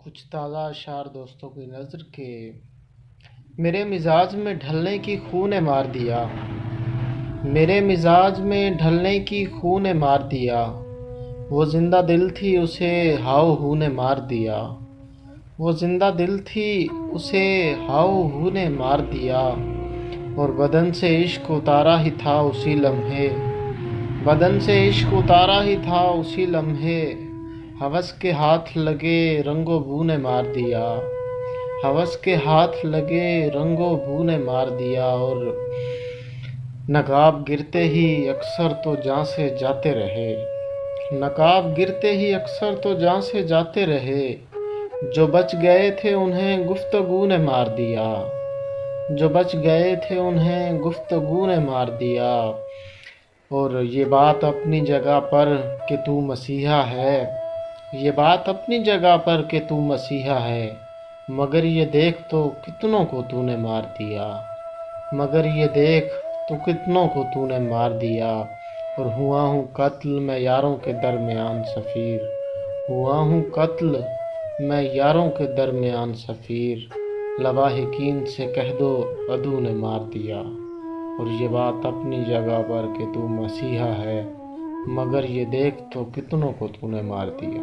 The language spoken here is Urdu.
کچھ تازہ اشعار دوستوں کی نظر کے میرے مزاج میں ڈھلنے کی خون نے مار دیا، میرے مزاج میں ڈھلنے کی خون نے مار دیا، وہ زندہ دل تھی اسے ہاؤ ہو نے مار دیا، وہ زندہ دل تھی اسے ہاؤ ہو نے مار دیا، اور بدن سے عشق اتارا ہی تھا اسی لمحے، بدن سے عشق اتارا ہی تھا اسی لمحے، ہوس کے ہاتھ لگے رنگ و بو نے مار دیا، ہوس کے ہاتھ لگے رنگ و بو نے مار دیا، اور نقاب گرتے ہی اکثر تو جاں سے جاتے رہے، نقاب گرتے ہی اکثر تو جاں سے جاتے رہے، جو بچ گئے تھے انہیں گفتگو نے مار دیا، جو بچ گئے تھے انہیں گفتگو نے مار دیا، اور یہ بات اپنی جگہ پر کہ تو مسیحا ہے، یہ بات اپنی جگہ پر کہ تو مسیحا ہے، مگر یہ دیکھ تو کتنوں کو تو نے مار دیا، مگر یہ دیکھ تو کتنوں کو تو نے مار دیا، اور ہوا ہوں قتل میں یاروں کے درمیان سفیر، ہوا ہوں قتل میں یاروں کے درمیان سفیر، لواحقین سے کہہ دو عدو نے مار دیا، اور یہ بات اپنی جگہ پر کہ تو مسیحا ہے، مگر یہ دیکھ تو کتنوں کو تو نے مار دیا۔